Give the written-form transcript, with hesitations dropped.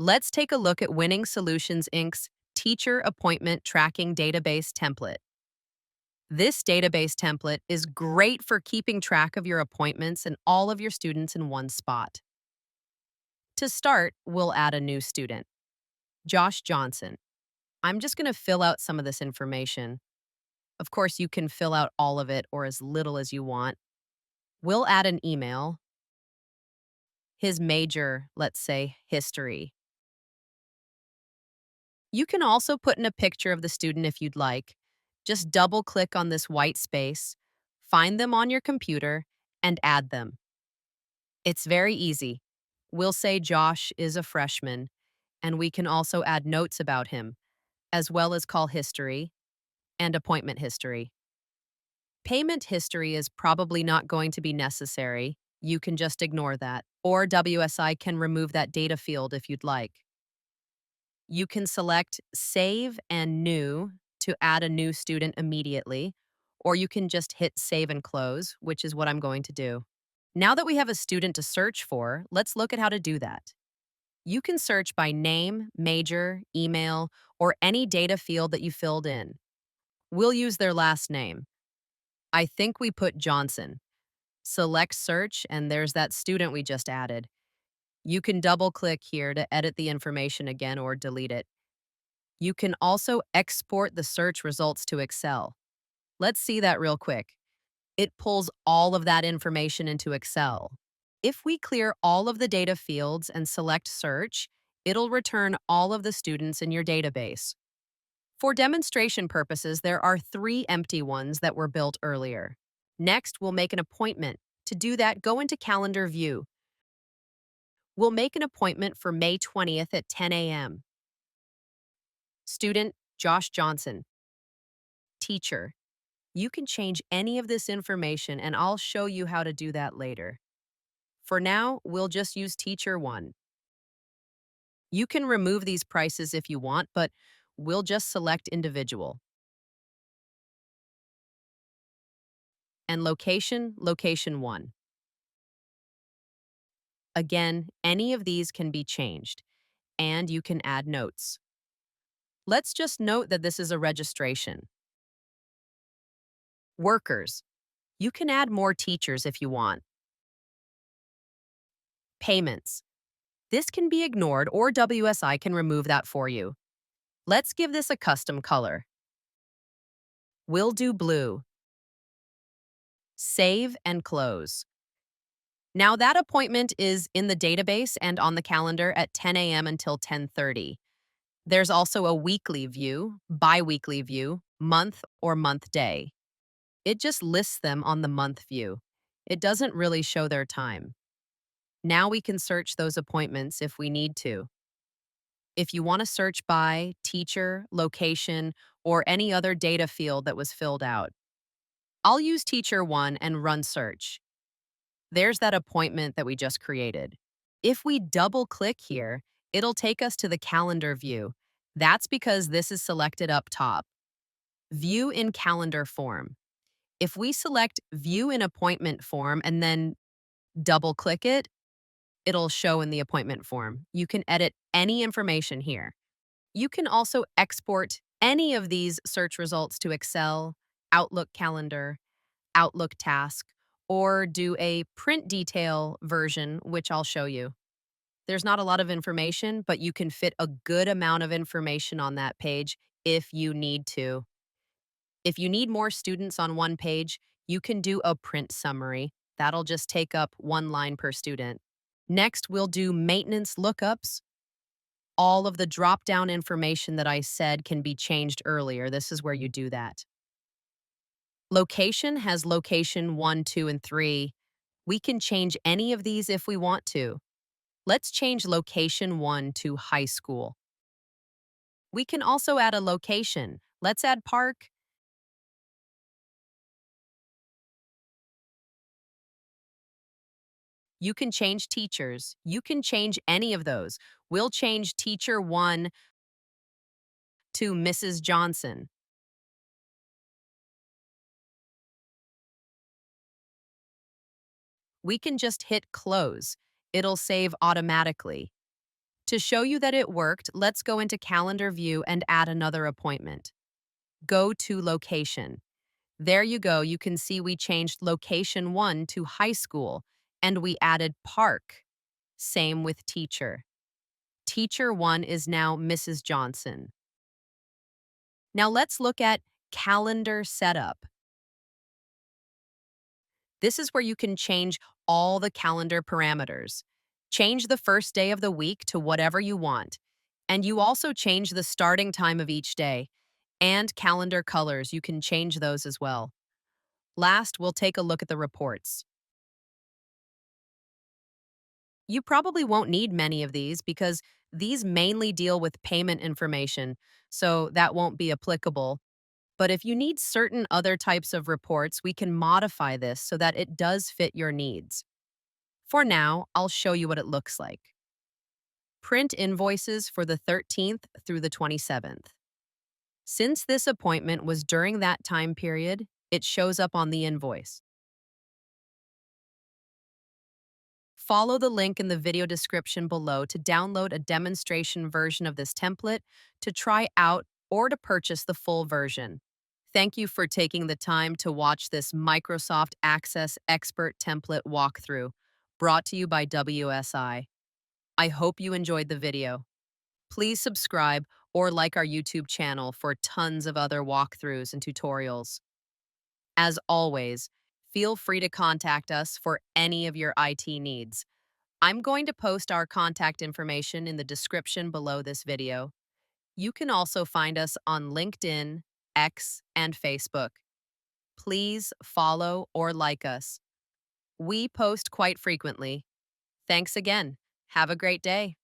Let's take a look at Winning Solutions Inc.'s Teacher Appointment Tracking Database template. This database template is great for keeping track of your appointments and all of your students in one spot. To start, we'll add a new student, Josh Johnson. I'm just going to fill out some of this information. Of course, you can fill out all of it or as little as you want. We'll add an email, his major, let's say history. You can also put in a picture of the student if you'd like. Just double click on this white space, find them on your computer, and add them. It's very easy. We'll say Josh is a freshman, and we can also add notes about him, as well as call history and appointment history. Payment history is probably not going to be necessary. You can just ignore that, or WSI can remove that data field if you'd like. You can select Save and New to add a new student immediately, or you can just hit Save and Close, which is what I'm going to do. Now that we have a student to search for, let's look at how to do that. You can search by name, major, email, or any data field that you filled in. We'll use their last name. I think we put Johnson. Select Search, and there's that student we just added. You can double-click here to edit the information again or delete it. You can also export the search results to Excel. Let's see that real quick. It pulls all of that information into Excel. If we clear all of the data fields and select Search, it'll return all of the students in your database. For demonstration purposes, there are 3 empty ones that were built earlier. Next, we'll make an appointment. To do that, go into Calendar View. We'll make an appointment for May 20th at 10 a.m. Student, Josh Johnson. Teacher. You can change any of this information and I'll show you how to do that later. For now, we'll just use Teacher 1. You can remove these prices if you want, but we'll just select Individual. And Location, Location 1. Again, any of these can be changed, and you can add notes. Let's just note that this is a registration. Workers. You can add more teachers if you want. Payments. This can be ignored or WSI can remove that for you. Let's give this a custom color. We'll do blue. Save and close. Now that appointment is in the database and on the calendar at 10 a.m. until 10:30. There's also a weekly view, bi-weekly view, month or month day. It just lists them on the month view. It doesn't really show their time. Now we can search those appointments if we need to. If you want to search by teacher, location, or any other data field that was filled out, I'll use Teacher 1 and run search. There's that appointment that we just created. If we double-click here, it'll take us to the calendar view. That's because this is selected up top. View in calendar form. If we select View in appointment form and then double-click it, it'll show in the appointment form. You can edit any information here. You can also export any of these search results to Excel, Outlook Calendar, Outlook Task, or do a print detail version, which I'll show you. There's not a lot of information, but you can fit a good amount of information on that page if you need to. If you need more students on one page, you can do a print summary. That'll just take up 1 line per student. Next, we'll do maintenance lookups. All of the drop-down information that I said can be changed earlier. This is where you do that. Location has location 1, 2, and 3. We can change any of these if we want to. Let's change location 1 to high school. We can also add a location. Let's add park. You can change teachers. You can change any of those. We'll change teacher 1 to Mrs. Johnson. We can just hit close. It'll save automatically. To show you that it worked, let's go into Calendar View and add another appointment. Go to Location. There you go. You can see we changed Location 1 to High School, and we added Park. Same with Teacher. Teacher 1 is now Mrs. Johnson. Now let's look at Calendar Setup. This is where you can change all the calendar parameters. Change the first day of the week to whatever you want. And you also change the starting time of each day. And calendar colors, you can change those as well. Last, we'll take a look at the reports. You probably won't need many of these because these mainly deal with payment information, so that won't be applicable. But if you need certain other types of reports, we can modify this so that it does fit your needs. For now, I'll show you what it looks like. Print invoices for the 13th through the 27th. Since this appointment was during that time period, it shows up on the invoice. Follow the link in the video description below to download a demonstration version of this template to try out or to purchase the full version. Thank you for taking the time to watch this Microsoft Access Expert Template walkthrough, brought to you by WSI. I hope you enjoyed the video. Please subscribe or like our YouTube channel for tons of other walkthroughs and tutorials. As always, feel free to contact us for any of your IT needs. I'm going to post our contact information in the description below this video. You can also find us on LinkedIn, X, and Facebook. Please follow or like us. We post quite frequently. Thanks again. Have a great day.